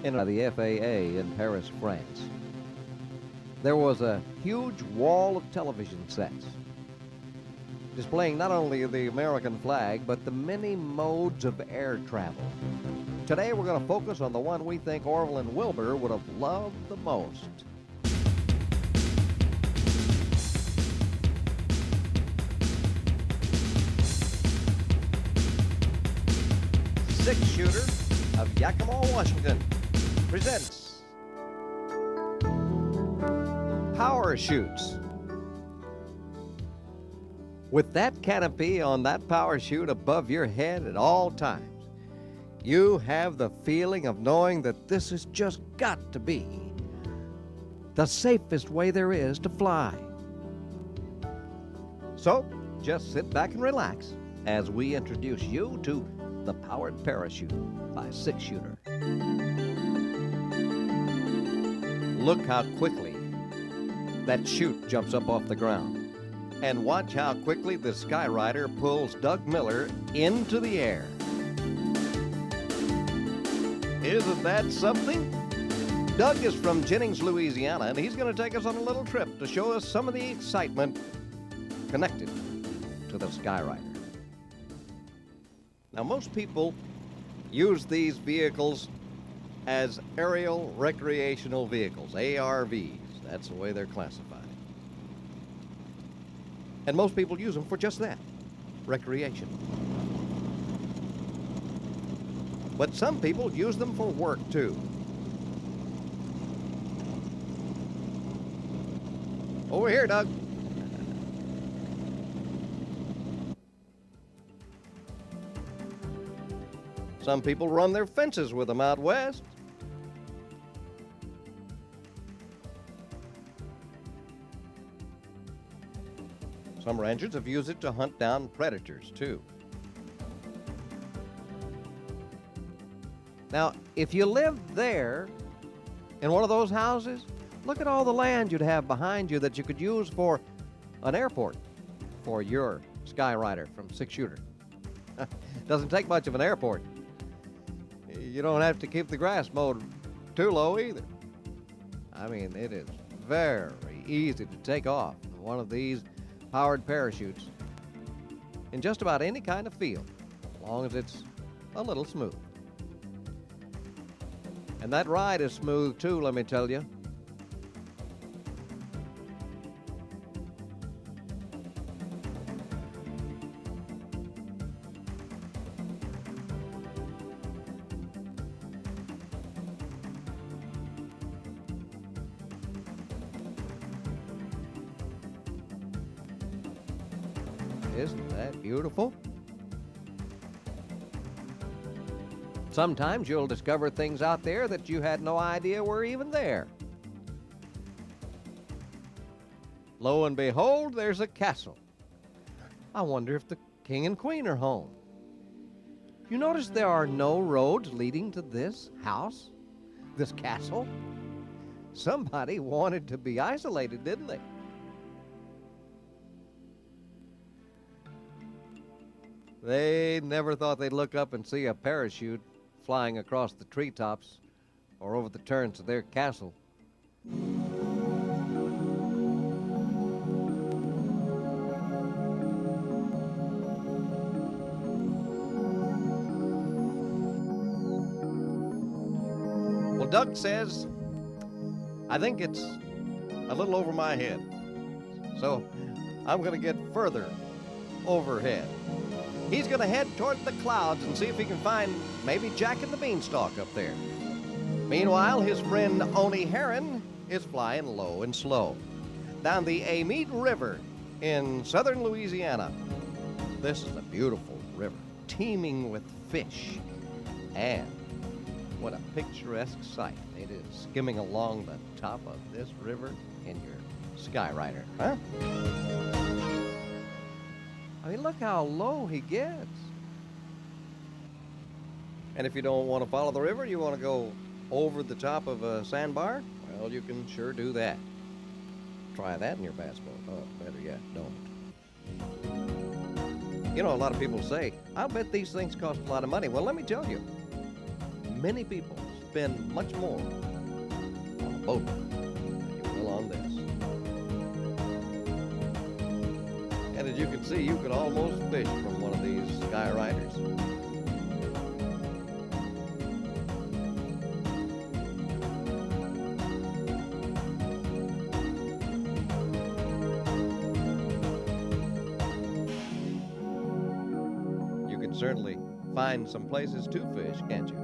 in the FAA in Paris, France. There was a huge wall of television sets displaying not only the American flag, but the many modes of air travel. Today, we're going to focus on the one we think Orville and Wilbur would have loved the most. Six Chuter of Yakima, Washington presents Parachutes. With that canopy on that parachute above your head at all times, you have the feeling of knowing that this has just got to be the safest way there is to fly. So, just sit back and relax as we introduce you to the Powered Parachute by Six Chuter. Look how quickly that chute jumps up off the ground. And watch how quickly the Skyrider pulls Doug Miller into the air. Isn't that something? Doug is from Jennings, Louisiana, and he's going to take us on a little trip to show us some of the excitement connected to the Skyrider. Now, most people use these vehicles as aerial recreational vehicles, ARVs. That's the way they're classified. And most people use them for just that, recreation. But some people use them for work, too. Over here, Doug. Some people run their fences with them out west. Some ranchers have used it to hunt down predators, too. Now, if you lived there in one of those houses, look at all the land you'd have behind you that you could use for an airport for your Skyrider from Six Chuter. Doesn't take much of an airport. You don't have to keep the grass mowed too low either. I mean, it is very easy to take off one of these powered parachutes in just about any kind of field, as long as it's a little smooth. And that ride is smooth too, let me tell you. Isn't that beautiful? Sometimes you'll discover things out there that you had no idea were even there. Lo and behold, there's a castle. I wonder if the king and queen are home. You notice there are no roads leading to this house, this castle? Somebody wanted to be isolated, didn't they? They never thought they'd look up and see a parachute flying across the treetops or over the turrets of their castle. Well, Doug says, I think it's a little over my head, so I'm going to get further overhead. He's going to head toward the clouds and see if he can find maybe Jack and the Beanstalk up there. Meanwhile, his friend Oni Heron is flying low and slow down the Amite River in southern Louisiana. This is a beautiful river, teeming with fish. And what a picturesque sight it is skimming along the top of this river in your Skyrider, huh? I mean, look how low he gets. And if you don't want to follow the river, you want to go over the top of a sandbar, well, you can sure do that. Try that in your bass boat. Oh, better yet, don't. You know, a lot of people say, I'll bet these things cost a lot of money. Well, let me tell you, many people spend much more on a boat than you will on this. And as you can see, you could almost fish from one of these Sky Riders. You can certainly find some places to fish, can't you?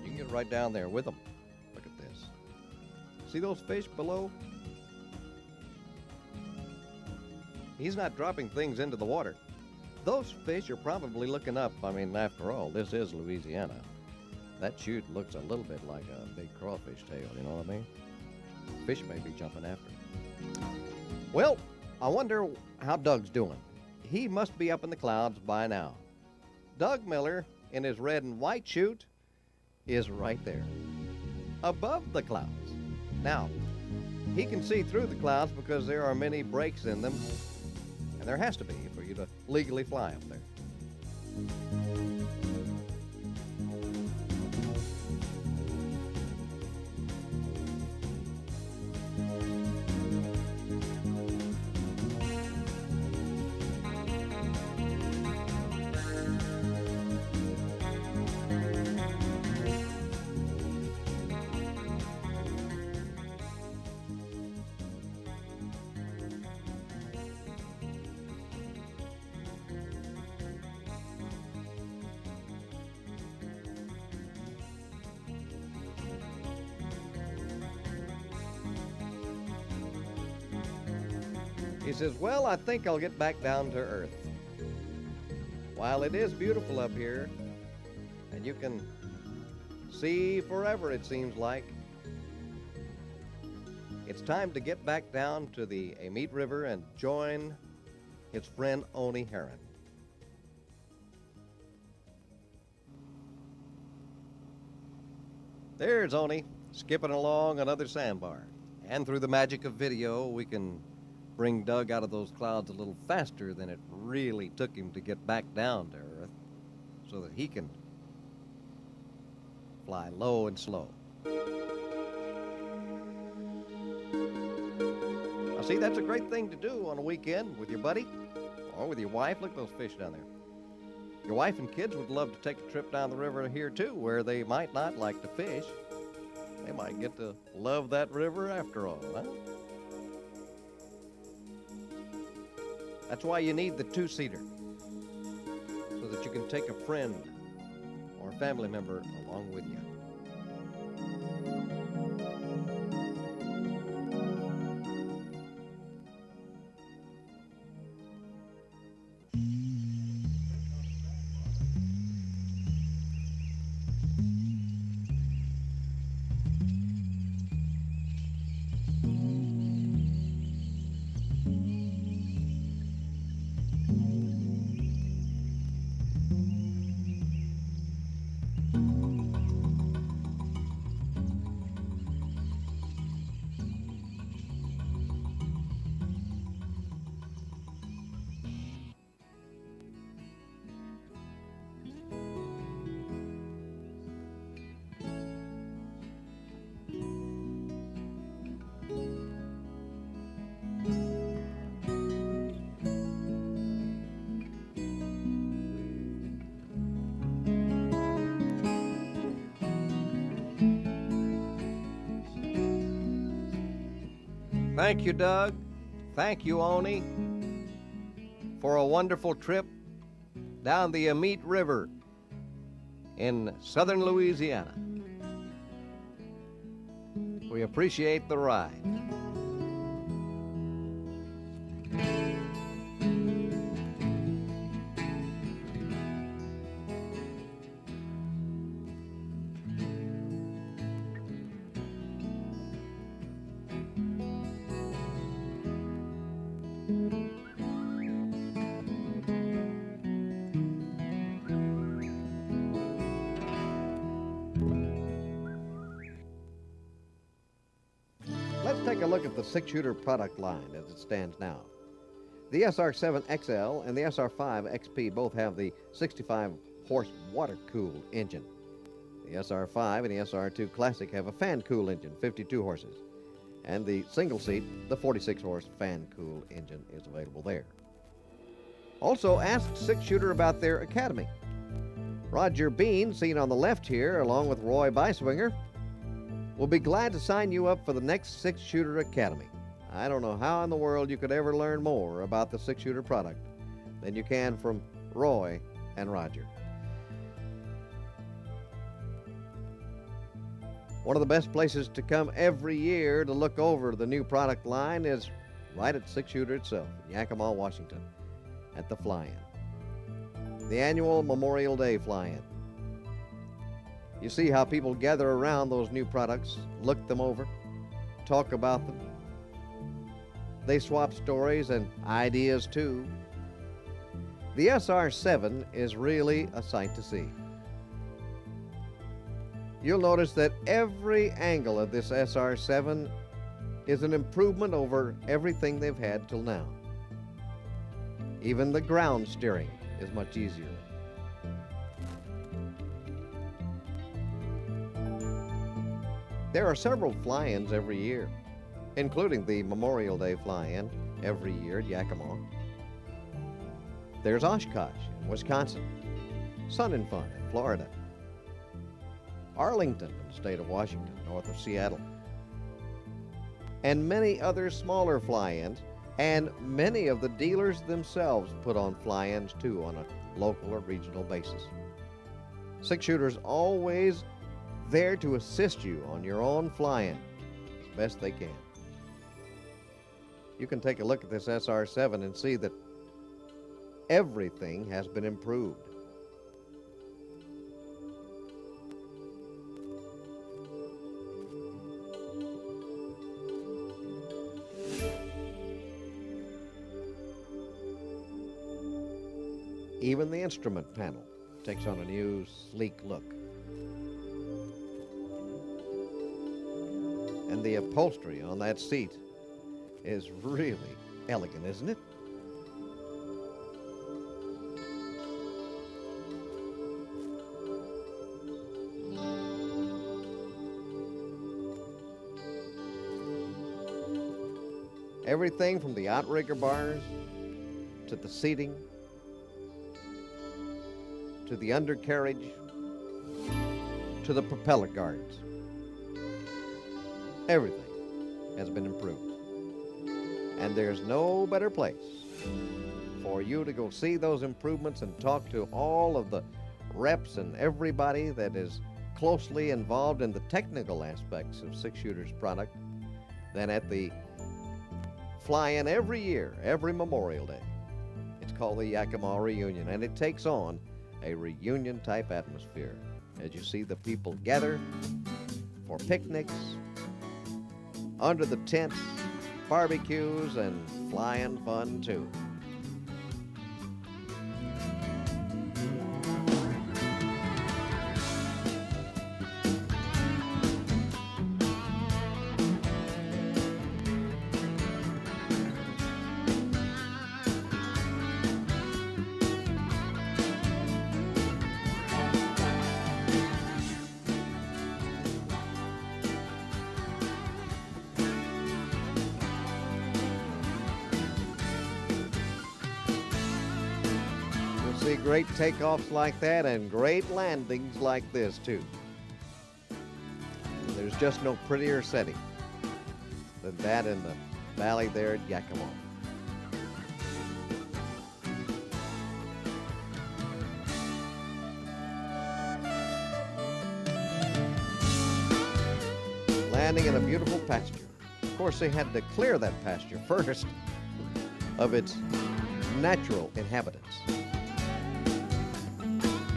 You can get right down there with them. Look at this. See those fish below? He's not dropping things into the water. Those fish are probably looking up. I mean, after all, this is Louisiana. That chute looks a little bit like a big crawfish tail, you know what I mean? Fish may be jumping after. Well, I wonder how Doug's doing. He must be up in the clouds by now. Doug Miller, in his red and white chute, is right there, above the clouds. Now, he can see through the clouds because there are many breaks in them, and there has to be for you to legally fly up there. He says, well, I think I'll get back down to earth. While it is beautiful up here, and you can see forever, it seems like, it's time to get back down to the Amite River and join his friend Oni Heron. There's Oni, skipping along another sandbar. And through the magic of video, we can bring Doug out of those clouds a little faster than it really took him to get back down to earth, so that he can fly low and slow. Now see, that's a great thing to do on a weekend with your buddy or with your wife. Look at those fish down there. Your wife and kids would love to take a trip down the river here too, where they might not like to fish. They might get to love that river after all, huh? That's why you need the two-seater, so that you can take a friend or a family member along with you. Thank you, Doug. Thank you, Oni, for a wonderful trip down the Amite River in southern Louisiana. We appreciate the ride. take a look at the Six Chuter product line as it stands now. The SR7 XL and the SR5 XP both have the 65-horse water-cooled engine. The SR5 and the SR2 Classic have a fan-cooled engine, 52 horses. And the single seat, the 46-horse fan-cooled engine is available there. Also, ask Six Chuter about their academy. Roger Bean, seen on the left here, along with Roy Beiswinger, will be glad to sign you up for the next Six Chuter Academy. I don't know how in the world you could ever learn more about the Six Chuter product than you can from Roy and Roger. One of the best places to come every year to look over the new product line is right at Six Chuter itself, in Yakima, Washington, at the Fly-In. The annual Memorial Day Fly-In. You see how people gather around those new products, look them over, talk about them. They swap stories and ideas too. The SR7 is really a sight to see. You'll notice that every angle of this SR7 is an improvement over everything they've had till now. Even the ground steering is much easier. There are several fly-ins every year, including the Memorial Day fly-in every year at Yakima. There's Oshkosh in Wisconsin, Sun and Fun in Florida, Arlington in the state of Washington, north of Seattle, and many other smaller fly-ins, and many of the dealers themselves put on fly-ins too on a local or regional basis. Six Chuter's always there to assist you on your own fly-in as best they can. You can take a look at this SR7 and see that everything has been improved. Even the instrument panel takes on a new, sleek look. And the upholstery on that seat is really elegant, isn't it? Everything from the outrigger bars to the seating to the undercarriage to the propeller guards. Everything has been improved. And there's no better place for you to go see those improvements and talk to all of the reps and everybody that is closely involved in the technical aspects of Six Chuter's product than at the fly-in every year, every Memorial Day. It's called the Yakima Reunion, and it takes on a reunion-type atmosphere as you see the people gather for picnics, under the tents, barbecues, and flying fun too. See great takeoffs like that and great landings like this too. There's just no prettier setting than that in the valley there at Yakima. Landing in a beautiful pasture. Of course, they had to clear that pasture first of its natural inhabitants.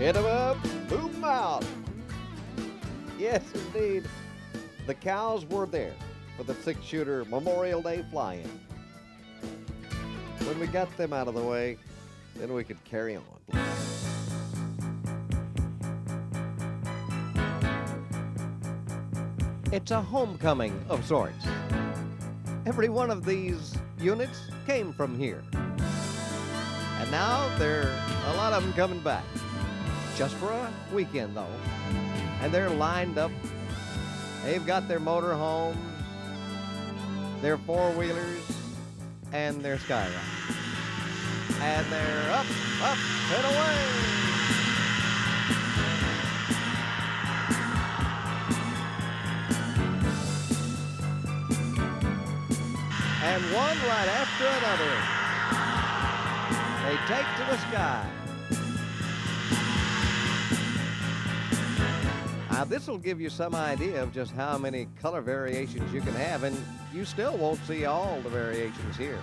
Hit 'em up, boom 'em out. Yes, indeed. The cows were there for the Six Chuter Memorial Day fly-in. When we got them out of the way, then we could carry on. It's a homecoming of sorts. Every one of these units came from here. And now there are a lot of them coming back. Just for a weekend, though. And they're lined up. They've got their motor homes, their four-wheelers, and their Skyrides. And they're up, up, and away. And one right after another, they take to the sky. Now, this will give you some idea of just how many color variations you can have, and you still won't see all the variations here.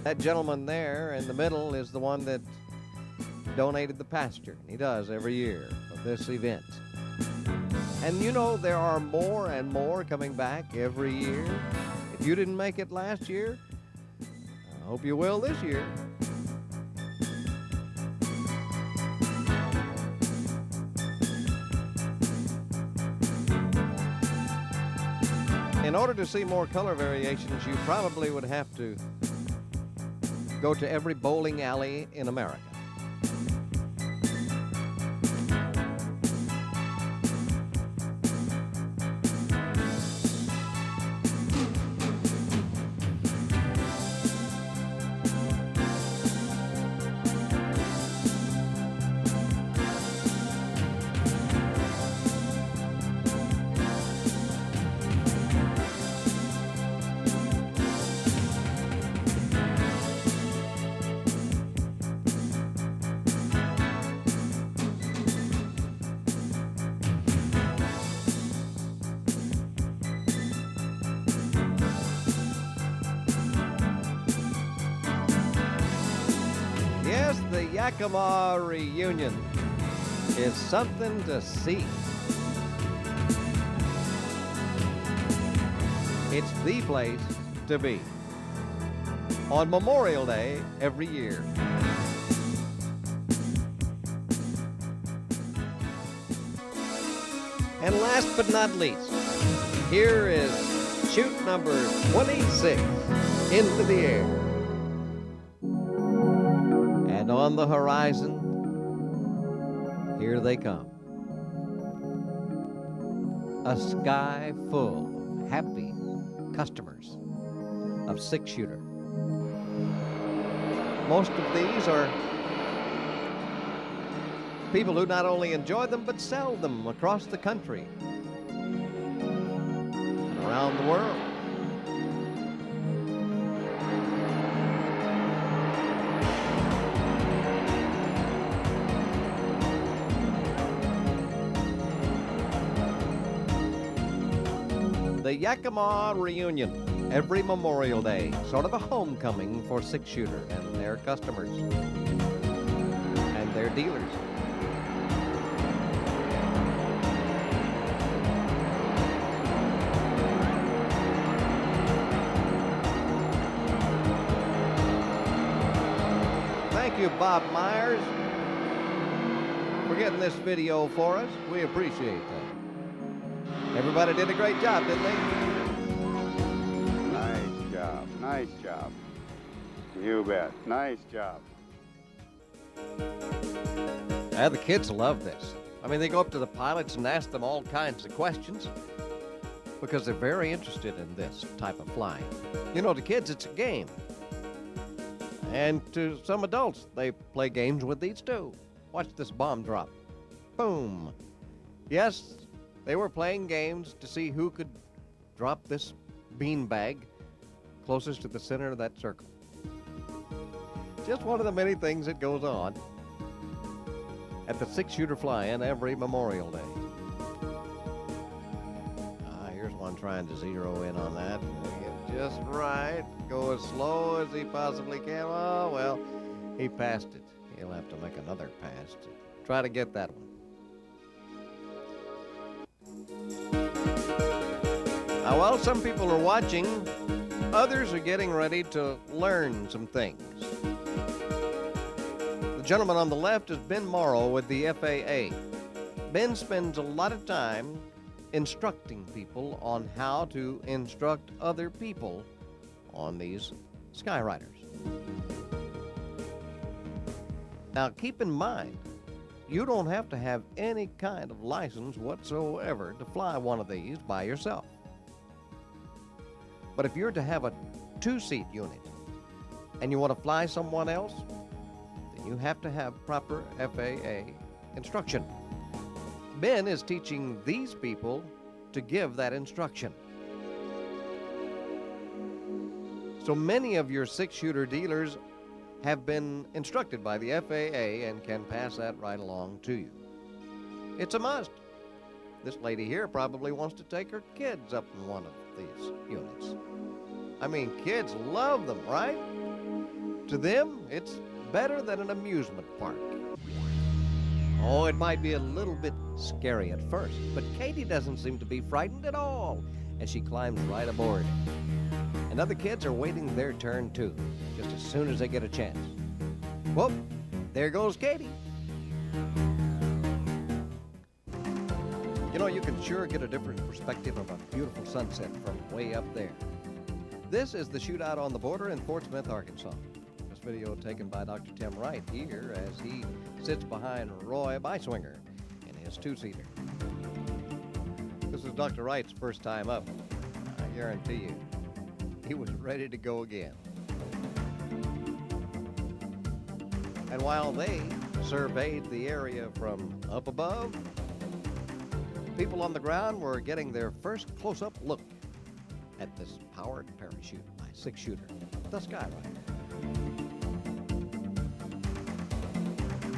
That gentleman there in the middle is the one that donated the pasture. He does every year of this event. And you know, there are more and more coming back every year. If you didn't make it last year, I hope you will this year. In order to see more color variations, you probably would have to go to every bowling alley in America. Yes, the Yakima reunion is something to see. It's the place to be on Memorial Day every year. And last but not least, here is chute number 26, Into the Air. And on the horizon, here they come. A sky full of happy customers of Six Chuter. Most of these are people who not only enjoy them, but sell them across the country and around the world. The Yakima reunion every Memorial Day, sort of a homecoming for Six Chuter and their customers and their dealers. Thank you, Bob Myers, for getting this video for us. We appreciate that. Everybody did a great job, didn't they? Nice job. Nice job. You bet. Nice job. Yeah, the kids love this. I mean, they go up to the pilots and ask them all kinds of questions because they're very interested in this type of flying. You know, to kids, it's a game. And to some adults, they play games with these too. Watch this bomb drop. Boom. Yes, they were playing games to see who could drop this beanbag closest to the center of that circle. Just one of the many things that goes on at the Six Chuter Fly-In every Memorial Day. Here's one trying to zero in on that. Get just right. Go as slow as he possibly can. Oh, well, he passed it. He'll have to make another pass to try to get that one. Now, while some people are watching, others are getting ready to learn some things. The gentleman on the left is Ben Morrow with the FAA. Ben spends a lot of time instructing people on how to instruct other people on these Skyriders. Now, keep in mind, you don't have to have any kind of license whatsoever to fly one of these by yourself. But if you're to have a two-seat unit and you want to fly someone else, then you have to have proper FAA instruction. Ben is teaching these people to give that instruction. So many of your six-shooter dealers have been instructed by the FAA and can pass that right along to you. It's a must. This lady here probably wants to take her kids up in one of these units. I mean, kids love them, right? To them, it's better than an amusement park. Oh, it might be a little bit scary at first, but Katie doesn't seem to be frightened at all as she climbs right aboard. And other kids are waiting their turn too, just as soon as they get a chance. Whoop, there goes Katie. You know, you can sure get a different perspective of a beautiful sunset from way up there. This is the shootout on the border in Fort Smith, Arkansas. This video taken by Dr. Tim Wright here as he sits behind Roy Beiswinger in his two-seater. This is Dr. Wright's first time up. I guarantee you, he was ready to go again. And while they surveyed the area from up above, people on the ground were getting their first close-up look at this powered parachute by Six Chuter, the Skyrider.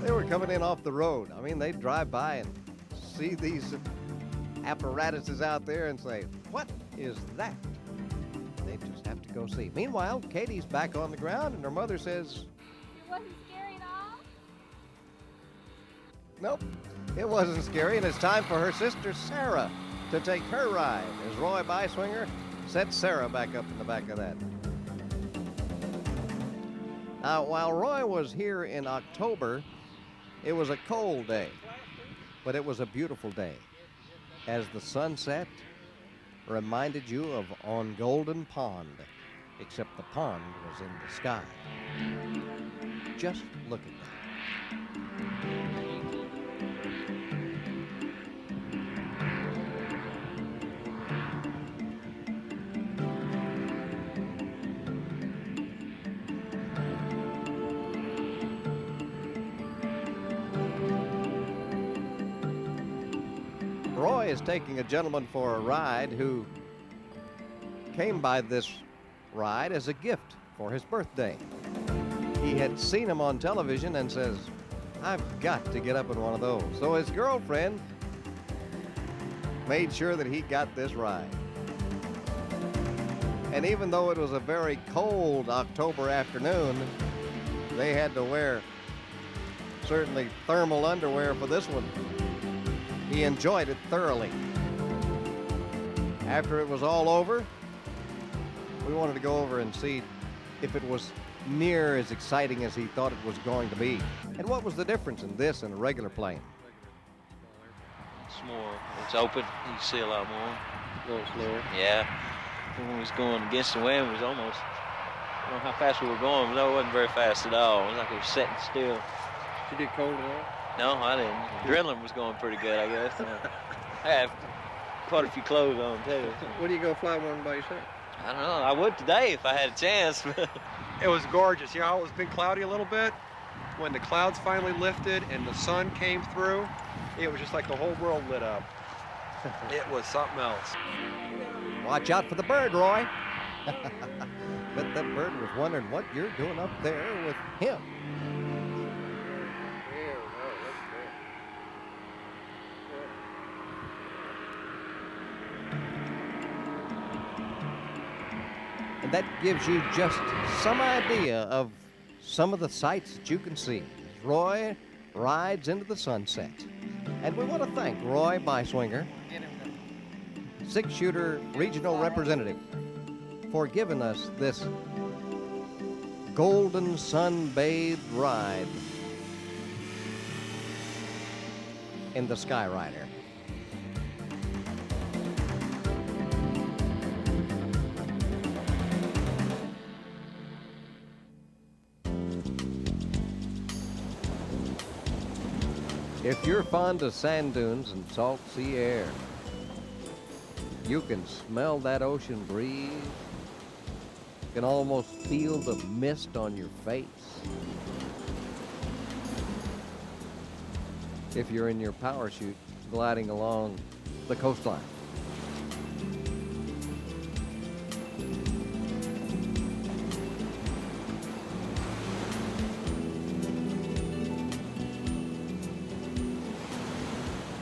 They were coming in off the road. I mean, they'd drive by and see these apparatuses out there and say, "What is that?" They just have to go see. Meanwhile, Katie's back on the ground and her mother says, "It wasn't scary at all?" Nope, it wasn't scary, and it's time for her sister Sarah to take her ride as Roy Beiswinger sets Sarah back up in the back of that. Now, while Roy was here in October, it was a cold day, but it was a beautiful day as the sunset reminded you of On Golden Pond, except the pond was in the sky. Just look at that. Roy is taking a gentleman for a ride who came by this ride as a gift for his birthday. He had seen him on television and says, "I've got to get up in one of those." So his girlfriend made sure that he got this ride. And even though it was a very cold October afternoon, they had to wear certainly thermal underwear for this one. He enjoyed it thoroughly. After it was all over, we wanted to go over and see if it was near as exciting as he thought it was going to be. And what was the difference in this and a regular plane? It's more, it's open, you can see a lot more. A little slower. Yeah. When we was going against the wind, it was almost, I don't know how fast we were going, but no, it wasn't very fast at all. It was like it was sitting still. Did you get cold at all? No, I didn't. Adrenaline was going pretty good, I guess. I had quite a few clothes on, too. What do you go fly one by yourself? I don't know. I would today if I had a chance. It was gorgeous. You know how it was been cloudy a little bit? When the clouds finally lifted and the sun came through, it was just like the whole world lit up. It was something else. Watch out for the bird, Roy. Bet that bird was wondering what you're doing up there with him. And that gives you just some idea of some of the sights that you can see as Roy rides into the sunset. And we want to thank Roy Beiswinger Six Chuter Regional Representative, for giving us this golden sun-bathed ride in the Skyrider. If you're fond of sand dunes and salt sea air, you can smell that ocean breeze. You can almost feel the mist on your face. If you're in your parachute gliding along the coastline.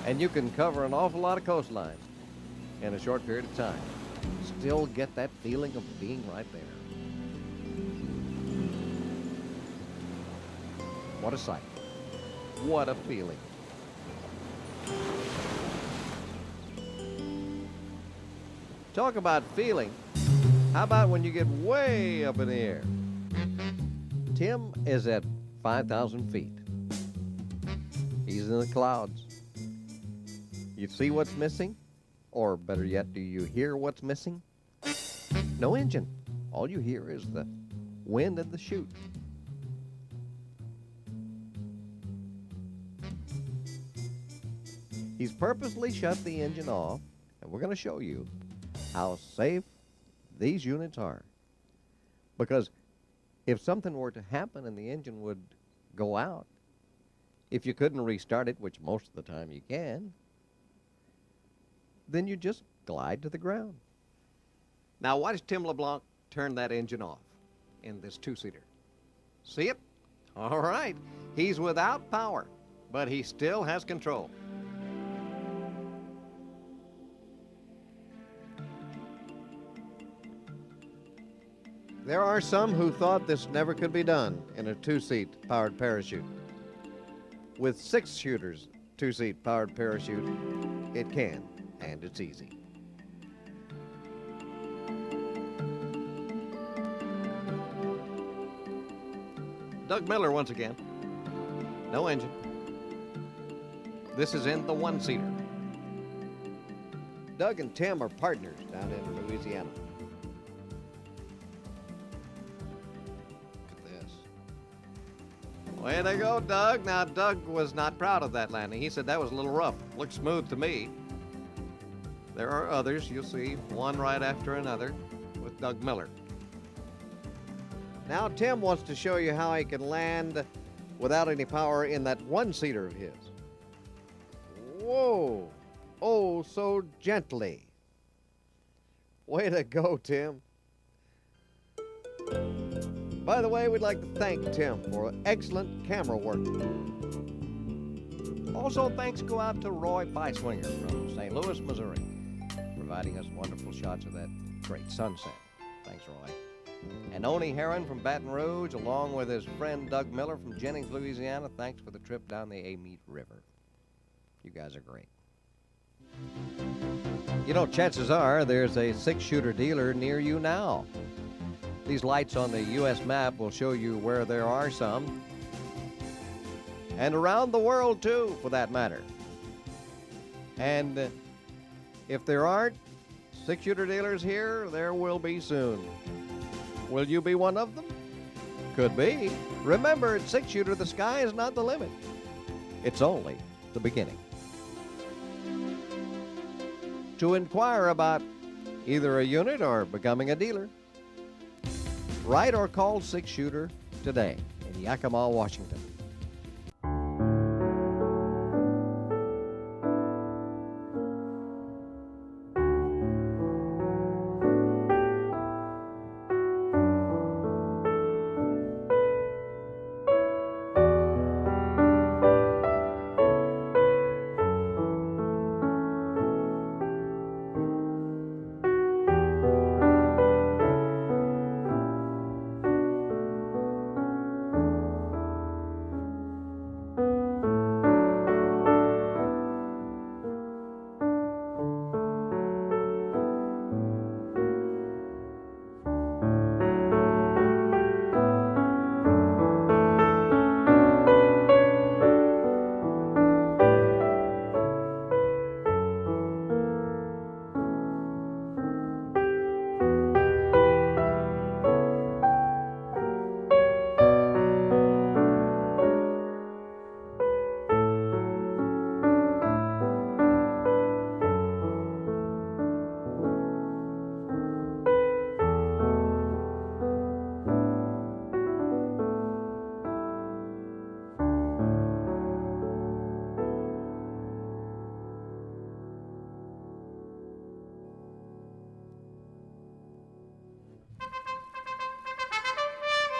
And you can cover an awful lot of coastline in a short period of time. Still get that feeling of being right there. What a sight. What a feeling. Talk about feeling. How about when you get way up in the air? Tim is at 5,000 feet. He's in the clouds. You see what's missing? Or better yet, do you hear what's missing? No engine. All you hear is the wind in the chute. He's purposely shut the engine off, and we're going to show you how safe these units are. Because if something were to happen and the engine would go out, if you couldn't restart it, which most of the time you can, then you just glide to the ground. Now watch Tim LeBlanc turn that engine off in this two-seater. See it? All right. He's without power, but he still has control. There are some who thought this never could be done in a two-seat powered parachute. With Six Chuter's two-seat powered parachute, it can. And it's easy. Doug Miller once again. No engine. This is in the one-seater. Doug and Tim are partners down in Louisiana. Look at this. Way to go, Doug. Now, Doug was not proud of that landing. He said that was a little rough. Looked smooth to me. There are others, you'll see, one right after another, with Doug Miller. Now Tim wants to show you how he can land without any power in that one-seater of his. Whoa! Oh, so gently. Way to go, Tim. By the way, we'd like to thank Tim for excellent camera work. Also, thanks go out to Roy Beiswinger from St. Louis, Missouri, providing us wonderful shots of that great sunset. Thanks, Roy. And Oni Heron from Baton Rouge, along with his friend Doug Miller from Jennings, Louisiana. Thanks for the trip down the Amite River. You guys are great. You know, chances are there's a six-shooter dealer near you now. These lights on the U.S. map will show you where there are some. And around the world, too, for that matter. And if there aren't six-shooter dealers here, there will be soon. Will you be one of them? Could be. Remember, at Six Chuter, the sky is not the limit. It's only the beginning. To inquire about either a unit or becoming a dealer, write or call Six Chuter today in Yakima, Washington.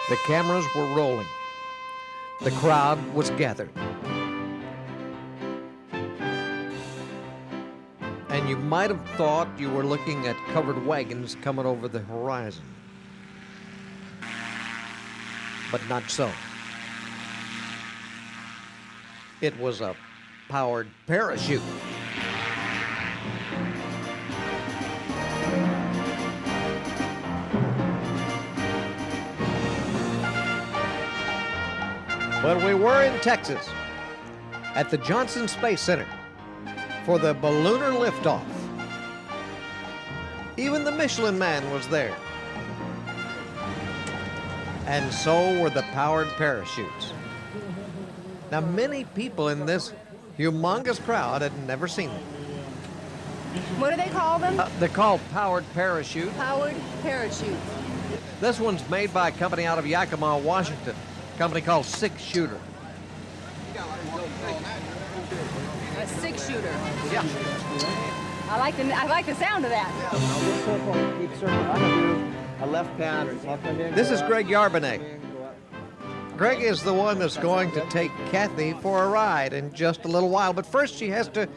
The cameras were rolling. The crowd was gathered. And you might have thought you were looking at covered wagons coming over the horizon. But not so. It was a powered parachute. But we were in Texas at the Johnson Space Center for the ballooner liftoff. Even the Michelin Man was there. And so were the powered parachutes. Now, many people in this humongous crowd had never seen them. What do they call them? They're called powered parachutes. Powered parachutes. This one's made by a company out of Yakima, Washington, a company called Six Chuter. A six shooter. Yeah. I like the sound of that. A left pad. This is Greg Yarbenet. Greg is the one that's going to take Kathy for a ride in just a little while, but first she has to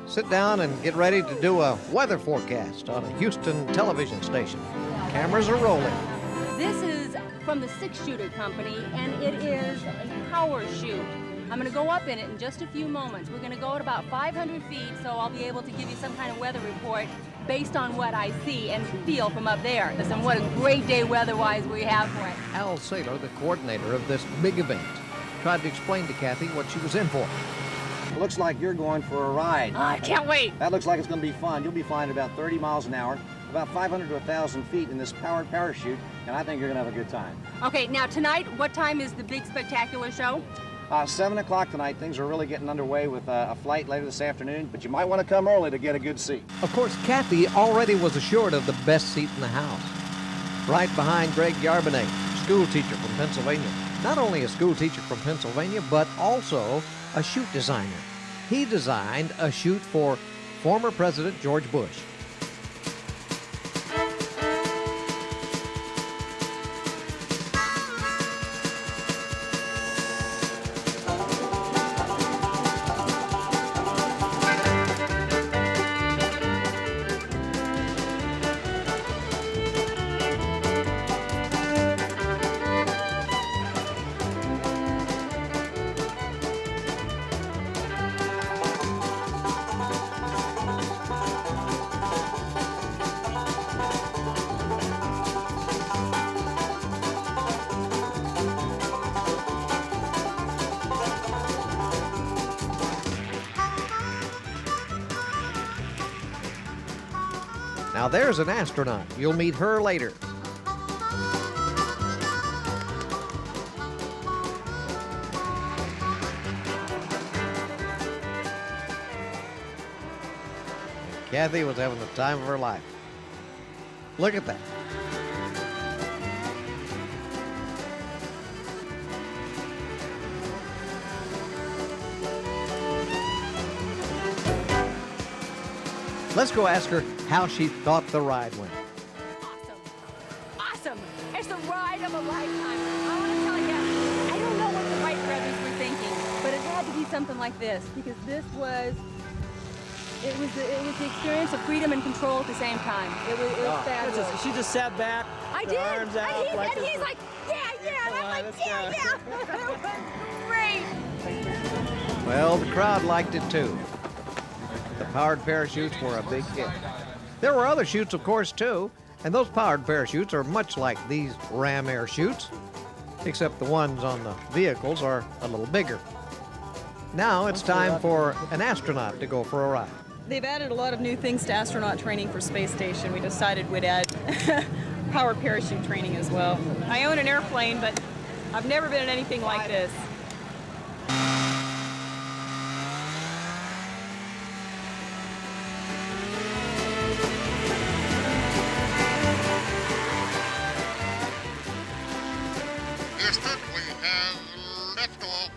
sit down and get ready to do a weather forecast on a Houston television station. Cameras are rolling. This is from the Six Chuter Company, and it is a power chute. I'm going to go up in it in just a few moments. We're going to go at about 500 feet, so I'll be able to give you some kind of weather report based on what I see and feel from up there. And what a great day weather-wise we have for it. Al Saylor, the coordinator of this big event, tried to explain to Kathy what she was in for. It looks like you're going for a ride. Oh, I can't wait. That looks like it's going to be fun. You'll be flying at about 30 miles an hour, about 500 to 1,000 feet in this powered parachute, and I think you're going to have a good time. Okay, now tonight, what time is the big spectacular show? 7 o'clock tonight. Things are really getting underway with a flight later this afternoon, but you might want to come early to get a good seat. Of course, Kathy already was assured of the best seat in the house. Right behind Greg Yarbenet, school teacher from Pennsylvania. Not only a school teacher from Pennsylvania, but also a chute designer. He designed a chute for former President George Bush. Now there's an astronaut. You'll meet her later. Kathy was having the time of her life. Look at that. Let's go ask her how she thought the ride went. Awesome. Awesome. It's the ride of a lifetime. I want to tell you, I don't know what the Wright brothers were thinking, but it had to be something like this, because this was, it was the experience of freedom and control at the same time. It was fabulous. She just sat back, I her did. arms out. And he's like, yeah, and I'm like, yeah. It was great. Well, the crowd liked it too. The powered parachutes were a big hit. There were other chutes, of course, too, and those powered parachutes are much like these Ram Air chutes, except the ones on the vehicles are a little bigger. Now it's time for an astronaut to go for a ride. They've added a lot of new things to astronaut training for space station. We decided we'd add powered parachute training as well. I own an airplane, but I've never been in anything like this. Houston, we have liftoff.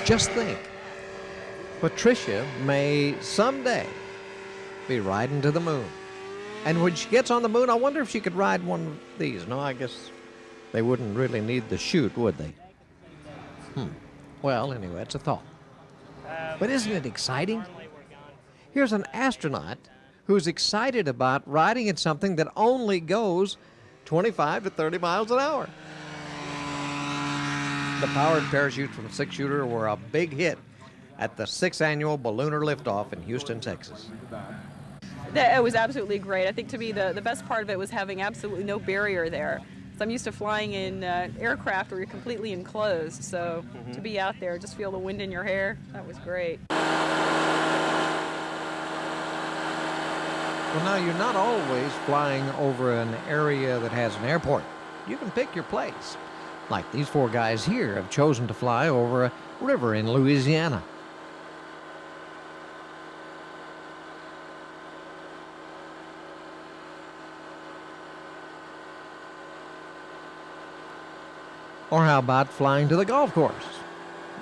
Just think, Patricia may someday be riding to the moon. And when she gets on the moon, I wonder if she could ride one of these. No, I guess they wouldn't really need the chute, would they? Well, anyway, it's a thought. But isn't it exciting? Here's an astronaut who's excited about riding in something that only goes 25 to 30 miles an hour. The powered parachutes from Six Chuter were a big hit at the 6th annual Ballooner Liftoff in Houston, Texas. It was absolutely great. I think to me the best part of it was having absolutely no barrier there. So I'm used to flying in aircraft where you're completely enclosed. So to be out there, just feel the wind in your hair, that was great. Well, now you're not always flying over an area that has an airport. You can pick your place. Like these 4 guys here have chosen to fly over a river in Louisiana. Or how about flying to the golf course?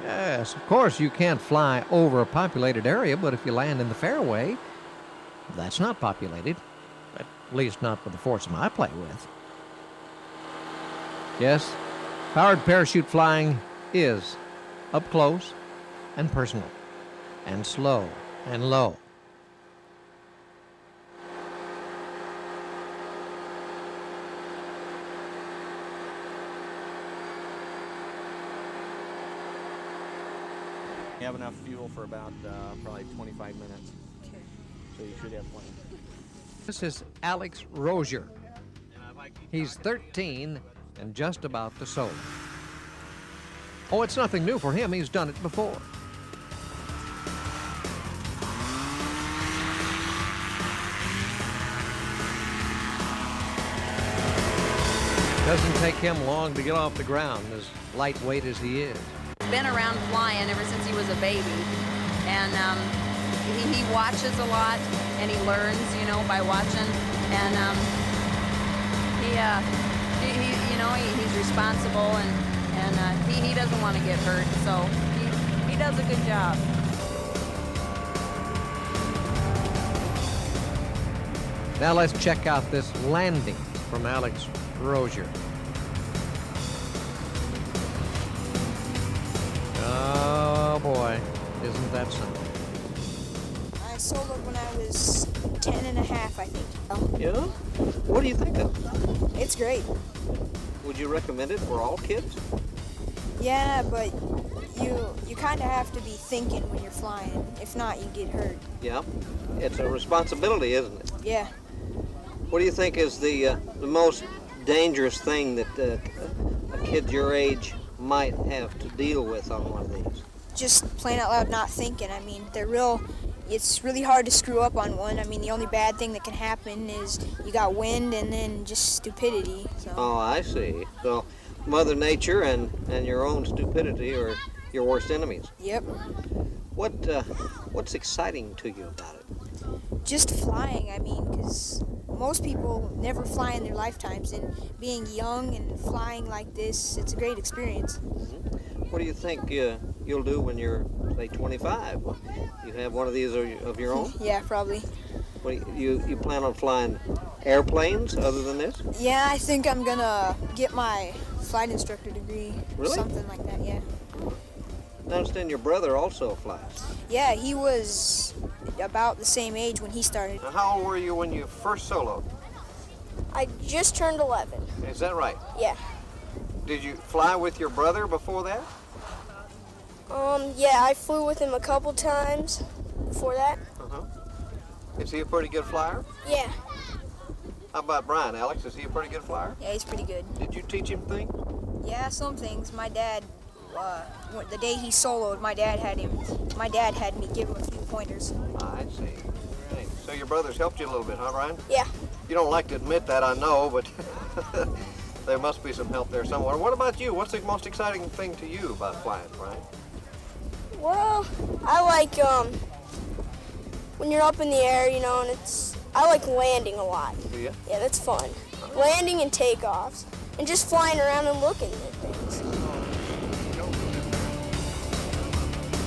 Yes, of course you can't fly over a populated area, but if you land in the fairway, that's not populated. At least not with the foursome I play with. Yes, powered parachute flying is up close and personal, and slow and low. You have enough fuel for about probably 25 minutes. Okay. So you should have plenty. This is Alex Rozier. He's 13 and just about to solo. Oh, it's nothing new for him. He's done it before. Doesn't take him long to get off the ground, as lightweight as he is. Been around flying ever since he was a baby, and he watches a lot and he learns, you know, by watching, and he's responsible, and he doesn't want to get hurt, so he does a good job. Now let's check out this landing from Alex Rozier. Oh boy, isn't that something? I soloed when I was 10 and a half, I think. Yeah? What do you think of it? It's great. Would you recommend it for all kids? Yeah, but you kind of have to be thinking when you're flying. If not, you get hurt. Yeah, it's a responsibility, isn't it? Yeah. What do you think is the most dangerous thing that a kid your age might have to deal with on one of these? Just plain out loud not thinking. I mean, it's really hard to screw up on one. I mean, the only bad thing that can happen is you got wind and then just stupidity. So. Oh, I see. So Mother Nature and your own stupidity are your worst enemies. Yep. What's exciting to you about it? Just flying, I mean, because most people never fly in their lifetimes, and being young and flying like this, it's a great experience. Mm-hmm. What do you think you'll do when you're, say, 25? You have one of these of your own? Yeah, probably. What, you plan on flying airplanes other than this? Yeah, I think I'm gonna get my flight instructor degree. Really? Or something like that, yeah. I understand your brother also flies. Yeah, he was about the same age when he started. Now, how old were you when you first soloed? I just turned 11. Is that right? Yeah. Did you fly with your brother before that? Yeah, I flew with him a couple times before that. Uh-huh. Is he a pretty good flyer? Yeah. How about Brian, Alex? Is he a pretty good flyer? Yeah, he's pretty good. Did you teach him things? Yeah, some things. My dad, the day he soloed, my dad had me give him a few pointers. I see. Right. So your brother's helped you a little bit, huh, Brian? Yeah. You don't like to admit that, I know, but there must be some help there somewhere. What about you? What's the most exciting thing to you about flying, Brian? Well, I like when you're up in the air, you know, and I like landing a lot. Do you? Yeah, that's fun. Landing and takeoffs, and just flying around and looking at things.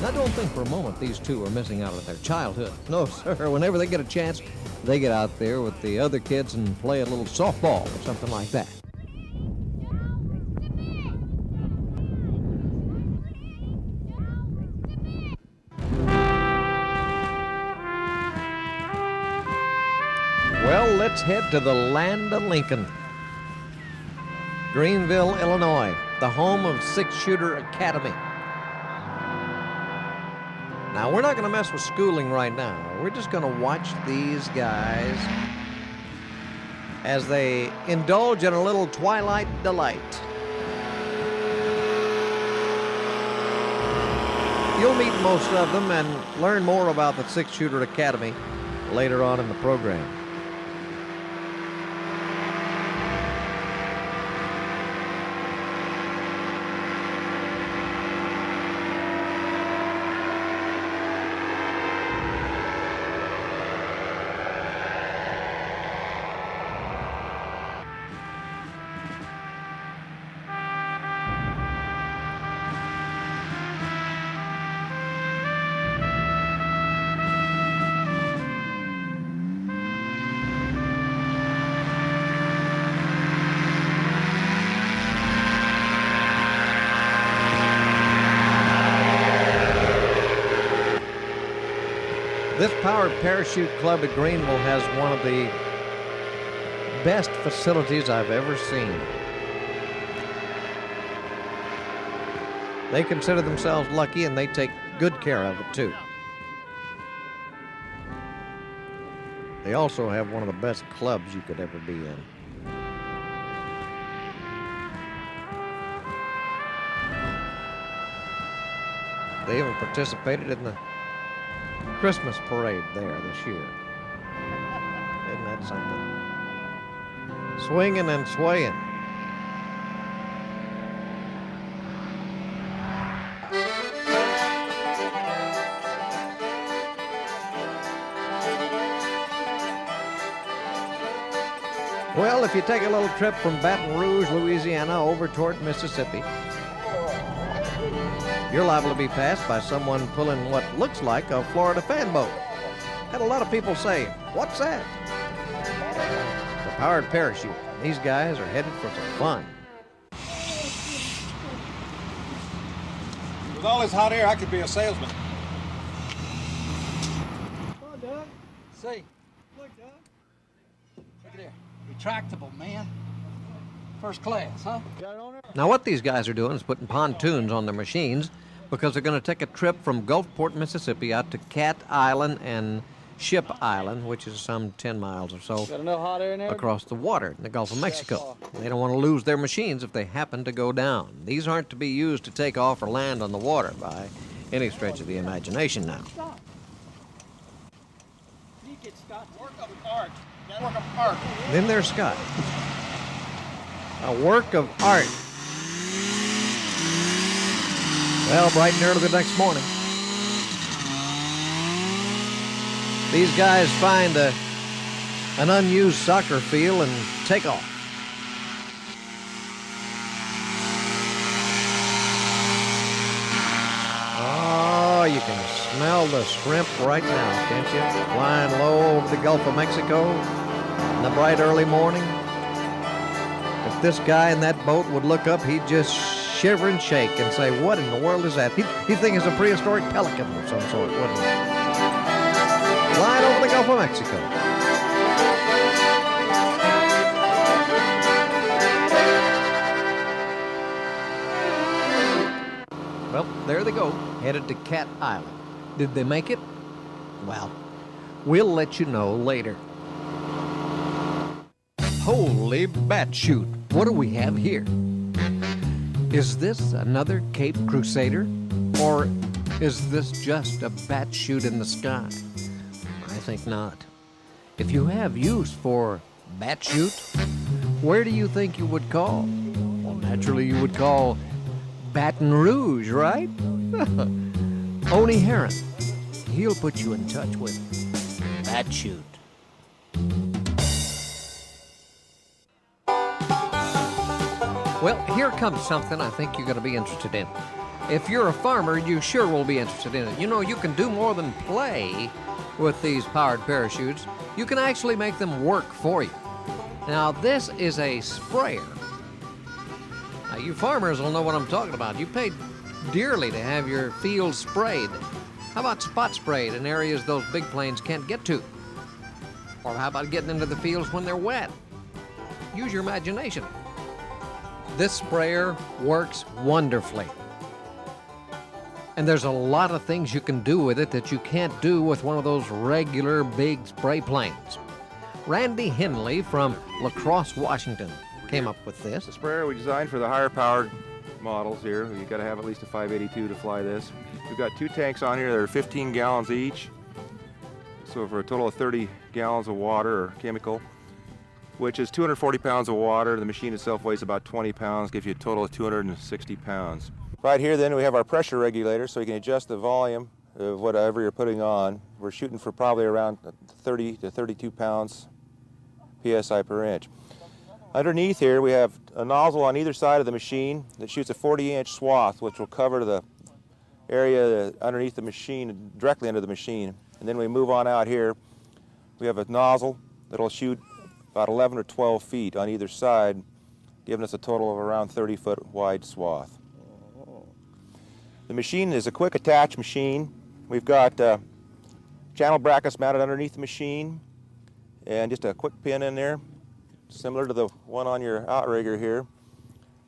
Now, don't think for a moment these two are missing out on their childhood. No, sir. Whenever they get a chance, they get out there with the other kids and play a little softball or something like that. Well, let's head to the land of Lincoln. Greenville, Illinois, the home of Six Chuter Academy. Now, we're not going to mess with schooling right now. We're just going to watch these guys as they indulge in a little twilight delight. You'll meet most of them and learn more about the Six Chuter Academy later on in the program. This Powered Parachute Club at Greenville has one of the best facilities I've ever seen. They consider themselves lucky, and they take good care of it, too. They also have one of the best clubs you could ever be in. They even participated in the Christmas parade there this year. Isn't that something? Swinging and swaying. Well, if you take a little trip from Baton Rouge, Louisiana, over toward Mississippi, you're liable to be passed by someone pulling what looks like a Florida fan boat. And a lot of people say, "What's that?" It's a powered parachute. These guys are headed for some fun. With all this hot air, I could be a salesman. Come on, Doug. See. Look, Doug. Look at there. Retractable, man. First class, huh? Got it on there? Now, what these guys are doing is putting pontoons on their machines because they're going to take a trip from Gulfport, Mississippi, out to Cat Island and Ship Island, which is some 10 miles or so Got enough hot air in there? across the water in the Gulf of Mexico. They don't want to lose their machines if they happen to go down. These aren't to be used to take off or land on the water by any stretch of the imagination now. Stop. You get Scott. Work of art. Work of art. Then there's Scott. A work of art. Well, bright and early the next morning, these guys find an unused soccer field and take off. Oh, you can smell the shrimp right now, can't you? Flying low over the Gulf of Mexico in the bright early morning. If this guy in that boat would look up, he'd just shiver and shake and say, "What in the world is that?" He'd think it's a prehistoric pelican of some sort, wouldn't he? Flying over the Gulf of Mexico. Well, there they go, headed to Cat Island. Did they make it? Well, we'll let you know later. Holy bat shoot, what do we have here? Is this another Cape Crusader? Or is this just a bat chute in the sky? I think not. If you have use for bat chute, where do you think you would call? Well, naturally you would call Baton Rouge, right? Oni Heron. He'll put you in touch with bat chute. Well, here comes something I think you're going to be interested in. If you're a farmer, you sure will be interested in it. You know, you can do more than play with these powered parachutes. You can actually make them work for you. Now, this is a sprayer. Now, you farmers will know what I'm talking about. You paid dearly to have your fields sprayed. How about spot sprayed in areas those big planes can't get to? Or how about getting into the fields when they're wet? Use your imagination. This sprayer works wonderfully. And there's a lot of things you can do with it that you can't do with one of those regular big spray planes. Randy Henley from La Crosse, Washington came up with this. The sprayer we designed for the higher powered models here. You've got to have at least a 582 to fly this. We've got 2 tanks on here that are 15 gallons each. So for a total of 30 gallons of water or chemical, which is 240 pounds of water. The machine itself weighs about 20 pounds, gives you a total of 260 pounds. Right here then we have our pressure regulator, so you can adjust the volume of whatever you're putting on. We're shooting for probably around 30 to 32 pounds PSI per inch. Underneath here we have a nozzle on either side of the machine that shoots a 40-inch swath, which will cover the area underneath the machine, directly under the machine. And then we move on out here. We have a nozzle that'll shoot about 11 or 12 feet on either side, giving us a total of around 30-foot wide swath. The machine is a quick attach machine. We've got channel brackets mounted underneath the machine and just a quick pin in there, similar to the one on your outrigger here.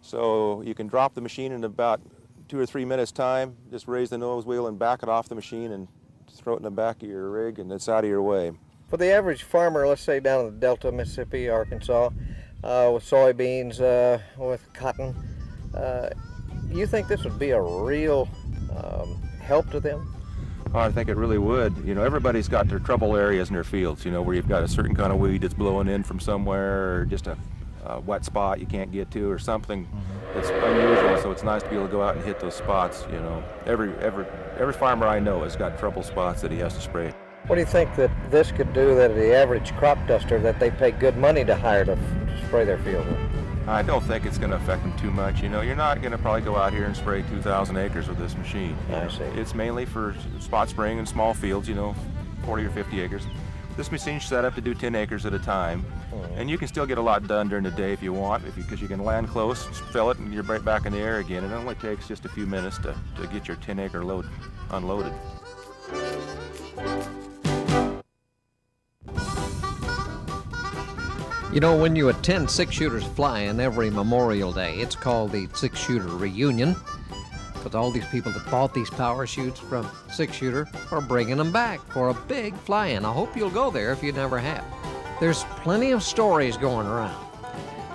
So you can drop the machine in about 2 or 3 minutes time, just raise the nose wheel and back it off the machine and throw it in the back of your rig and it's out of your way. For the average farmer, let's say down in the Delta, Mississippi, Arkansas, with soybeans, with cotton, you think this would be a real help to them? Oh, I think it really would. You know, everybody's got their trouble areas in their fields, you know, where you've got a certain kind of weed that's blowing in from somewhere, or just a wet spot you can't get to, or something that's unusual. So it's nice to be able to go out and hit those spots. You know, every farmer I know has got trouble spots that he has to spray. What do you think that this could do that the average crop duster that they pay good money to hire to spray their field with? I don't think it's going to affect them too much. You know, you're not going to probably go out here and spray 2,000 acres with this machine. I see. It's mainly for spot spraying in small fields, you know, 40 or 50 acres. This machine's set up to do 10 acres at a time, and you can still get a lot done during the day if you want, because you can land close, fill it, and you're right back in the air again. It only takes just a few minutes to get your 10-acre load unloaded. You know, when you attend Six Shooters Fly-In every Memorial Day, it's called the Six Shooter Reunion. But all these people that bought these parachutes from Six Shooter are bringing them back for a big fly-in. I hope you'll go there if you never have. There's plenty of stories going around,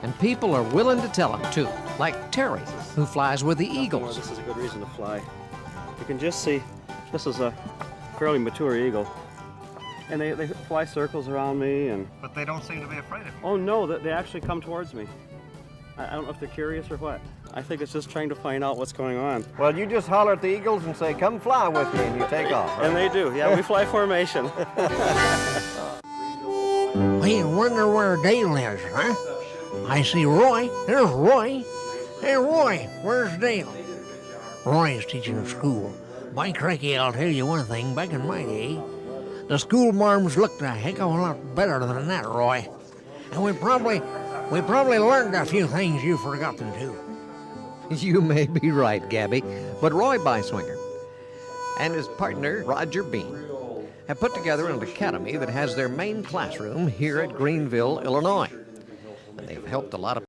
and people are willing to tell them too, like Terry, who flies with the Eagles. This is a good reason to fly. You can just see this is a fairly mature eagle. And they fly circles around me, and... But they don't seem to be afraid of you. Oh no, they actually come towards me. I don't know if they're curious or what. I think it's just trying to find out what's going on. Well, you just holler at the eagles and say, come fly with me, and you take off. Right? And they do, yeah, we fly formation. We wonder where Dale is, huh? I see Roy. There's Roy. Hey, Roy, where's Dale? Roy is teaching at school. By crikey, I'll tell you one thing, back in my day, the school marms looked a heck of a lot better than that, Roy. And we probably learned a few things you've forgotten, too. You may be right, Gabby, but Roy Beiswinger and his partner, Roger Bean, have put together an academy that has their main classroom here at Greenville, Illinois. And they've helped a lot of